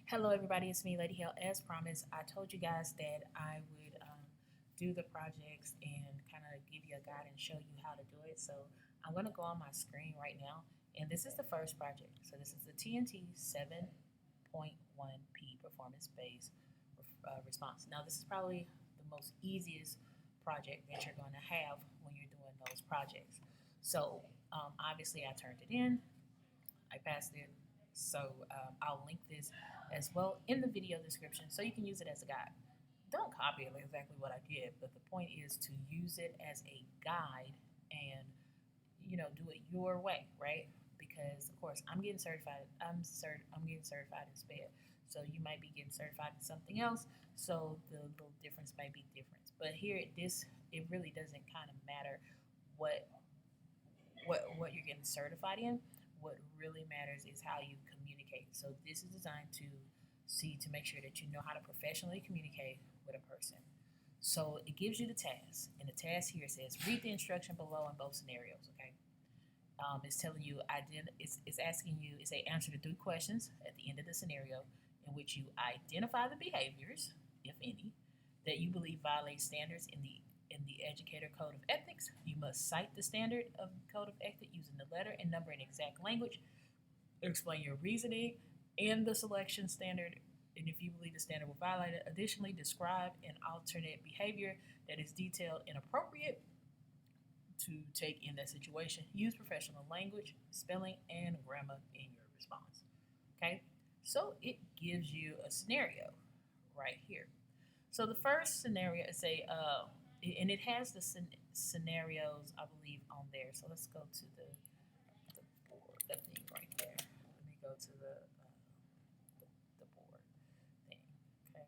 Hello, everybody. It's me, Lady Hale. As promised, I told you guys that I would do the projects and kind of give you a guide and show you how to do it. So I'm going to go on my screen right now, and this is the first project. So this is the TNT 7.1P performance-based response. Now, this is probably the most easiest project that you're going to have when you're doing those projects. So obviously, I turned it in. I passed it. So I'll link this as well in the video description so you can use it as a guide. Don't copy it exactly what I did, but the point is to use it as a guide and do it your way, right? Because of course I'm getting certified. I'm getting certified in SPED. So you might be getting certified in something else. So the little difference might be different. But here it really doesn't kind of matter what what you're getting certified in. What really matters is how you communicate. So this is designed to make sure that you know how to professionally communicate with a person. So it gives you the task, and the task here says read the instruction below in both scenarios. Okay, it's telling you it's asking you it's a answer to three questions at the end of the scenario in which you identify the behaviors, if any, that you believe violate standards in the Educator Code of Ethics. You must cite the standard of Code of Ethics using the letter and number and exact language. Explain your reasoning and the selection standard, and if you believe the standard will violate it. Additionally, describe an alternate behavior that is detailed and appropriate to take in that situation. Use professional language, spelling, and grammar in your response. Okay, so it gives you a scenario right here. So the first scenario is and it has the scenarios, I believe, on there. So let's go to the board, that thing right there. Let me go to the board thing. Okay,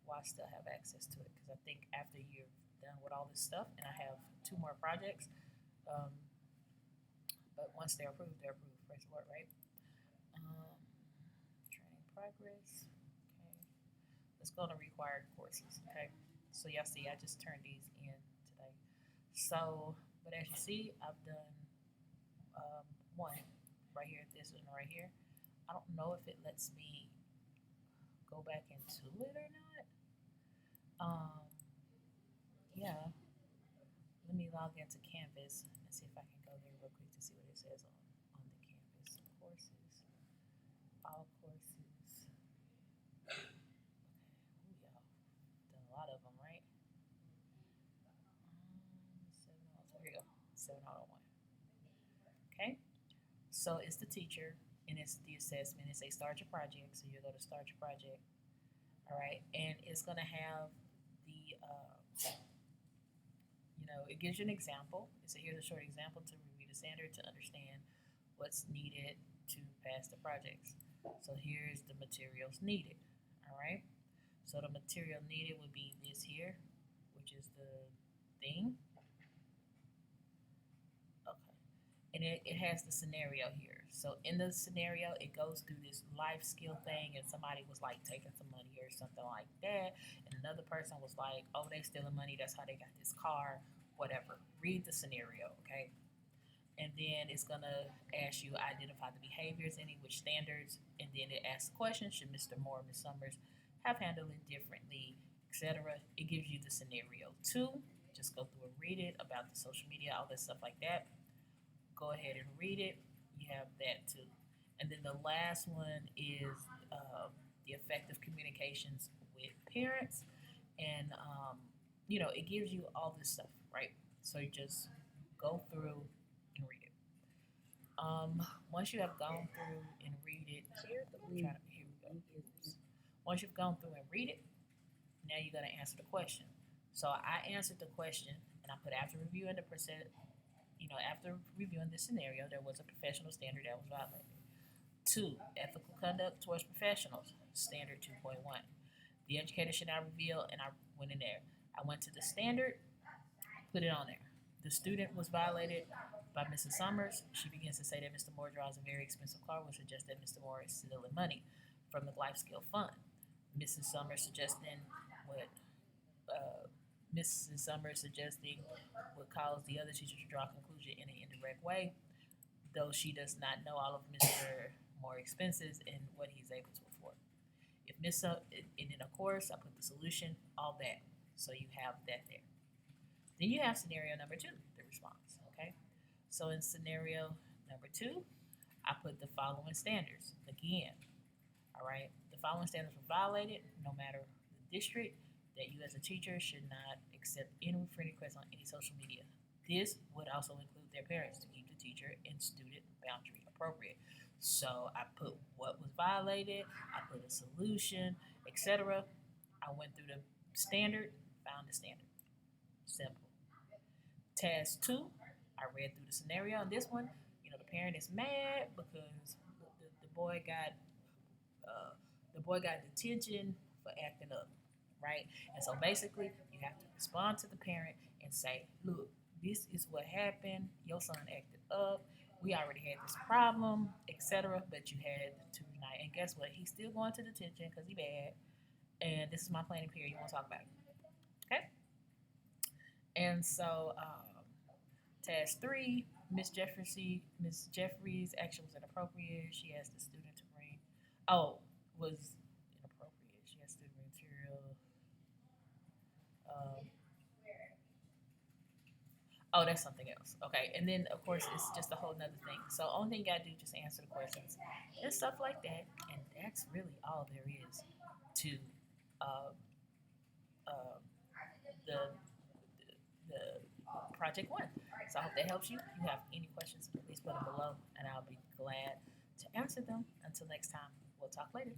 well, I still have access to it because I think after you're done with all this stuff, and I have two more projects, um, but once they're approved, they're approved. Praise the Lord, right? Um, Training progress. Okay, let's go to required courses. Okay, so y'all see, I just turned these in today. So, but as you see, I've done one right here, this one right here. I don't know if it lets me go back into it or not. Um, yeah, let me log into Canvas and see if I can go there real quick to see what it says on the Canvas courses, all courses. Okay, ooh, y'all done a lot of them, right? 7, here we go, 701. Okay, so it's the teacher and it's the assessment. It's a start your project, so you go to start your project. All right, and it's gonna have the it gives you an example. It's here's a short example to review the standard to understand what's needed to pass the projects. So here's the materials needed. All right. So the material needed would be this here, which is the thing. Okay. And it has the scenario here. So in the scenario, it goes through this life skill thing, and somebody was like taking some money or something like that, and another person was like, "Oh, they stealing money. That's how they got this car." Whatever. Read the scenario, okay? And then it's gonna ask you identify the behaviors, any which standards, and then it asks the question: should Mr. Moore or Ms. Summers have handled it differently, etc. It gives you the scenario too. Just go through and read it about the social media, all that stuff like that. Go ahead and read it. You have that too. And then the last one is the effective communications with parents. And, it gives you all this stuff, right? So you just go through and read it. Once you have gone through and read it, here we go. Oops. Once you've gone through and read it, now you're going to answer the question. So I answered the question, and I put after reviewing the percent after reviewing this scenario, there was a professional standard that was violated. Two, ethical conduct towards professionals, standard 2.1. The educator should not reveal, and I went in there. I went to the standard, put it on there. The student was violated by Mrs. Summers. She begins to say that Mr. Moore drives a very expensive car, which suggests that Mr. Moore is stealing money from the Life Skill Fund. Mrs. Summers suggesting what uh, Mrs. Summers suggesting would cause the other teacher to draw a conclusion in an indirect way, though she does not know all of Mr. more expenses and what he's able to afford. If miss up, and then of course I put the solution, all that. So you have that there. Then you have scenario number two, the response. Okay. So in scenario number two, I put the following standards again. All right. The following standards were violated, no matter the district. That you as a teacher should not accept any friend requests on any social media. This would also include their parents to keep the teacher and student boundary appropriate. So I put what was violated, I put a solution, etc. I went through the standard, found the standard. Simple. Task two, I read through the scenario. On this one, the parent is mad because the boy got detention for acting up, right? And so basically, you have to respond to the parent and say, look, this is what happened. Your son acted up. We already had this problem, etc. But you had to tonight. And guess what? He's still going to detention because he bad. And this is my planning period. You want to talk about it? Okay. And so, task three, Miss Jeffries' action was inappropriate. She asked the student to bring. Was inappropriate. She asked the student to bring material. Um, that's something else. Okay, and then of course it's just a whole nother thing. So only thing you gotta do is just answer the questions and stuff like that, and that's really all there is to uh, uh, the project one. So I hope that helps you. If you have any questions, please put them below, and I'll be glad to answer them. Until next time, we'll talk later.